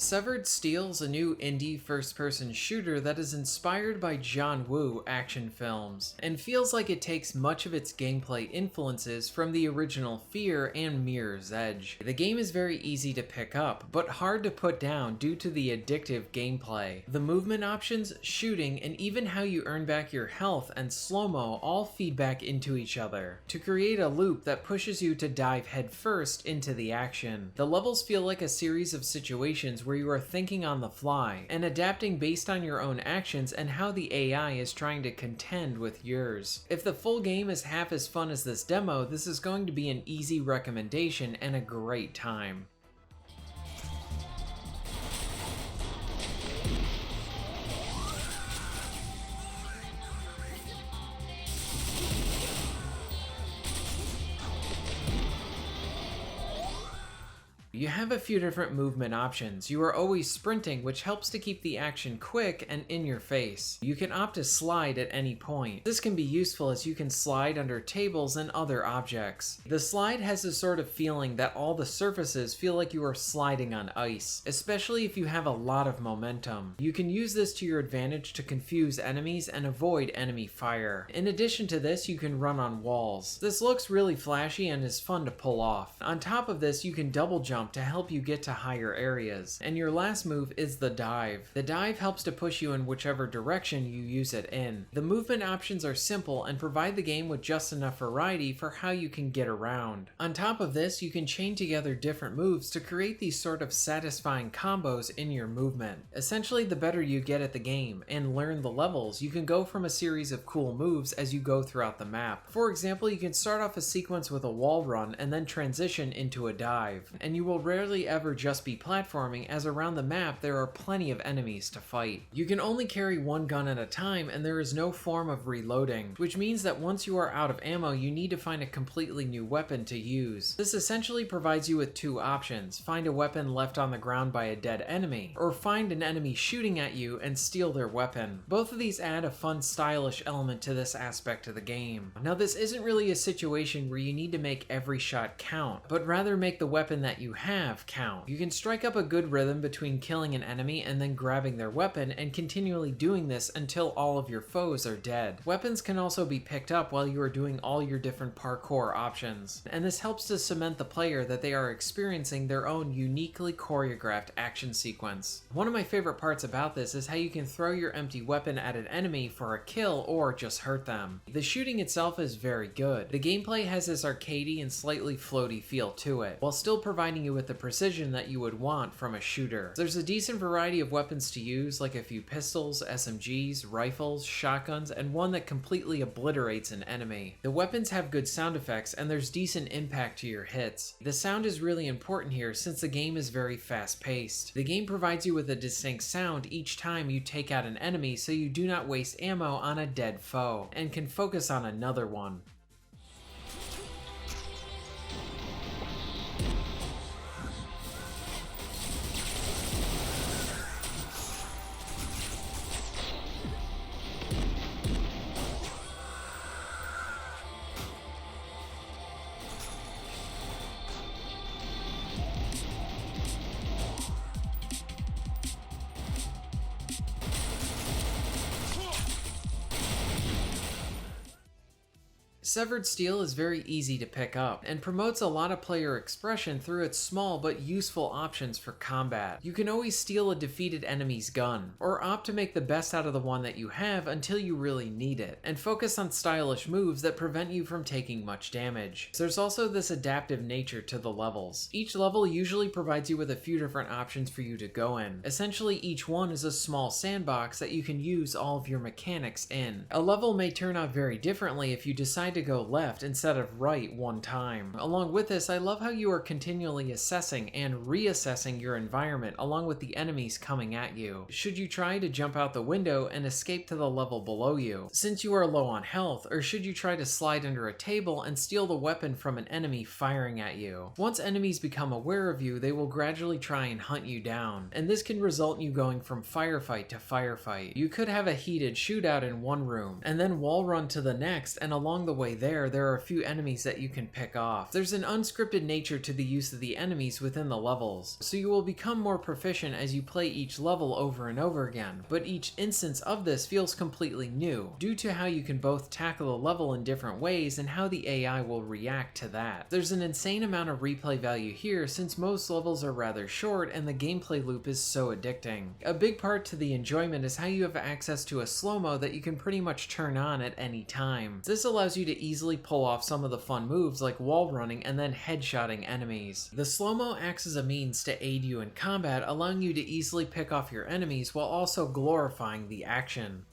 Severed Steel is a new indie first-person shooter that is inspired by John Woo action films, and feels like it takes much of its gameplay influences from the original Fear and Mirror's Edge. The game is very easy to pick up, but hard to put down due to the addictive gameplay. The movement options, shooting, and even how you earn back your health and slow-mo all feed back into each other, to create a loop that pushes you to dive headfirst into the action. The levels feel like a series of situations where you are thinking on the fly, and adapting based on your own actions and how the AI is trying to contend with yours. If the full game is half as fun as this demo, this is going to be an easy recommendation and a great time. You have a few different movement options. You are always sprinting, which helps to keep the action quick and in your face. You can opt to slide at any point. This can be useful as you can slide under tables and other objects. The slide has a sort of feeling that all the surfaces feel like you are sliding on ice, especially if you have a lot of momentum. You can use this to your advantage to confuse enemies and avoid enemy fire. In addition to this, you can run on walls. This looks really flashy and is fun to pull off. On top of this, you can double jump to help you get to higher areas. And your last move is the dive. The dive helps to push you in whichever direction you use it in. The movement options are simple and provide the game with just enough variety for how you can get around. On top of this, you can chain together different moves to create these sort of satisfying combos in your movement. Essentially, the better you get at the game and learn the levels, you can go from a series of cool moves as you go throughout the map. For example, you can start off a sequence with a wall run and then transition into a dive. And you will rarely ever just be platforming, as around the map there are plenty of enemies to fight. You can only carry one gun at a time, and there is no form of reloading, which means that once you are out of ammo you need to find a completely new weapon to use. This essentially provides you with two options: find a weapon left on the ground by a dead enemy, or find an enemy shooting at you and steal their weapon. Both of these add a fun, stylish element to this aspect of the game. Now, this isn't really a situation where you need to make every shot count, but rather make the weapon that you have count. You can strike up a good rhythm between killing an enemy and then grabbing their weapon, and continually doing this until all of your foes are dead. Weapons can also be picked up while you are doing all your different parkour options, and this helps to cement the player that they are experiencing their own uniquely choreographed action sequence. One of my favorite parts about this is how you can throw your empty weapon at an enemy for a kill or just hurt them. The shooting itself is very good. The gameplay has this arcadey and slightly floaty feel to it, while still providing you with the precision that you would want from a shooter. There's a decent variety of weapons to use, like a few pistols, SMGs, rifles, shotguns, and one that completely obliterates an enemy. The weapons have good sound effects, and there's decent impact to your hits. The sound is really important here since the game is very fast-paced. The game provides you with a distinct sound each time you take out an enemy, so you do not waste ammo on a dead foe, and can focus on another one. Severed Steel is very easy to pick up, and promotes a lot of player expression through its small but useful options for combat. You can always steal a defeated enemy's gun, or opt to make the best out of the one that you have until you really need it, and focus on stylish moves that prevent you from taking much damage. There's also this adaptive nature to the levels. Each level usually provides you with a few different options for you to go in. Essentially, each one is a small sandbox that you can use all of your mechanics in. A level may turn out very differently if you decide to go left instead of right one time. Along with this, I love how you are continually assessing and reassessing your environment along with the enemies coming at you. Should you try to jump out the window and escape to the level below you, since you are low on health, or should you try to slide under a table and steal the weapon from an enemy firing at you? Once enemies become aware of you, they will gradually try and hunt you down, and this can result in you going from firefight to firefight. You could have a heated shootout in one room, and then wall run to the next, and along the way way there are a few enemies that you can pick off. There's an unscripted nature to the use of the enemies within the levels, so you will become more proficient as you play each level over and over again, but each instance of this feels completely new, due to how you can both tackle a level in different ways and how the AI will react to that. There's an insane amount of replay value here since most levels are rather short and the gameplay loop is so addicting. A big part to the enjoyment is how you have access to a slow-mo that you can pretty much turn on at any time. This allows you to easily pull off some of the fun moves like wall running and then headshotting enemies. The slow-mo acts as a means to aid you in combat, allowing you to easily pick off your enemies while also glorifying the action.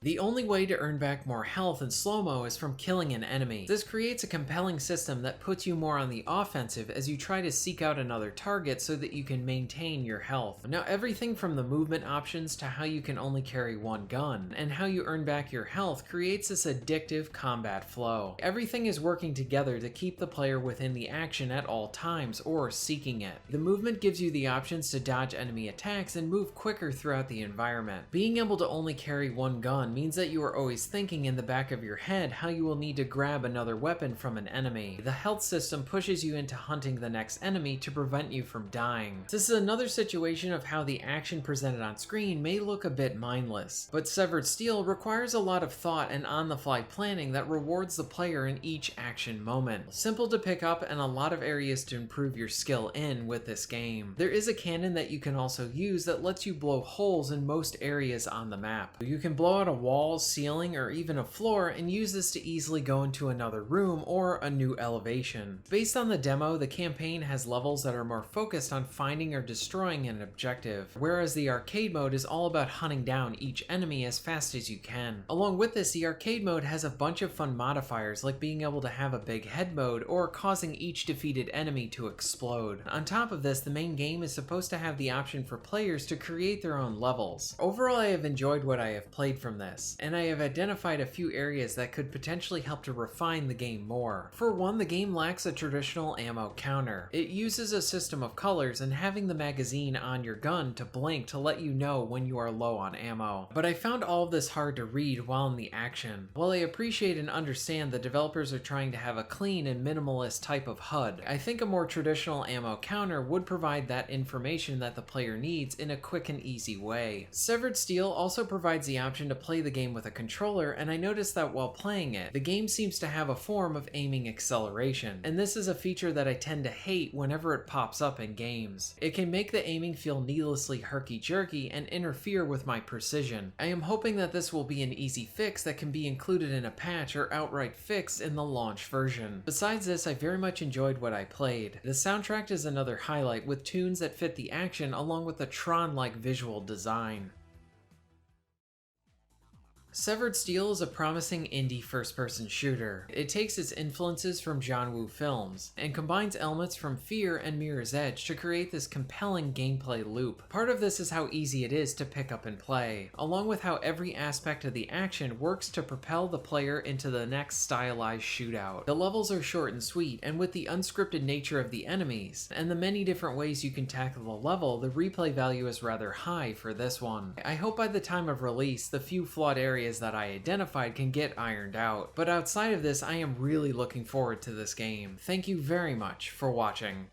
The only way to earn back more health in slow-mo is from killing an enemy. This creates a compelling system that puts you more on the offensive as you try to seek out another target so that you can maintain your health. Now, everything from the movement options to how you can only carry one gun, and how you earn back your health creates this addictive combat flow. Everything is working together to keep the player within the action at all times, or seeking it. The movement gives you the options to dodge enemy attacks and move quicker throughout the environment. Being able to only carry one gun means that you are always thinking in the back of your head how you will need to grab another weapon from an enemy. The health system pushes you into hunting the next enemy to prevent you from dying. This is another situation of how the action presented on screen may look a bit mindless, but Severed Steel requires a lot of thought and on-the-fly planning that rewards the player in each action moment. Simple to pick up and a lot of areas to improve your skill in with this game. There is a cannon that you can also use that lets you blow holes in most areas on the map. You can blow out a wall, ceiling, or even a floor and use this to easily go into another room or a new elevation. Based on the demo, the campaign has levels that are more focused on finding or destroying an objective, whereas the arcade mode is all about hunting down each enemy as fast as you can. Along with this, the arcade mode has a bunch of fun modifiers like being able to have a big head mode or causing each defeated enemy to explode. On top of this, the main game is supposed to have the option for players to create their own levels. Overall, I have enjoyed what I have played from this, and I have identified a few areas that could potentially help to refine the game more. For one, the game lacks a traditional ammo counter. It uses a system of colors and having the magazine on your gun to blink to let you know when you are low on ammo. But I found all of this hard to read while in the action. While I appreciate and understand the developers are trying to have a clean and minimalist type of HUD, I think a more traditional ammo counter would provide that information that the player needs in a quick and easy way. Severed Steel also provides the option to play the game with a controller, and I noticed that while playing it, the game seems to have a form of aiming acceleration, and this is a feature that I tend to hate whenever it pops up in games. It can make the aiming feel needlessly herky-jerky and interfere with my precision. I am hoping that this will be an easy fix that can be included in a patch or outright fixed in the launch version. Besides this, I very much enjoyed what I played. The soundtrack is another highlight with tunes that fit the action along with the Tron-like visual design. Severed Steel is a promising indie first-person shooter. It takes its influences from John Woo films, and combines elements from Fear and Mirror's Edge to create this compelling gameplay loop. Part of this is how easy it is to pick up and play, along with how every aspect of the action works to propel the player into the next stylized shootout. The levels are short and sweet, and with the unscripted nature of the enemies, and the many different ways you can tackle the level, the replay value is rather high for this one. I hope by the time of release, the few flawed areas that I identified can get ironed out, but outside of this, I am really looking forward to this game. Thank you very much for watching.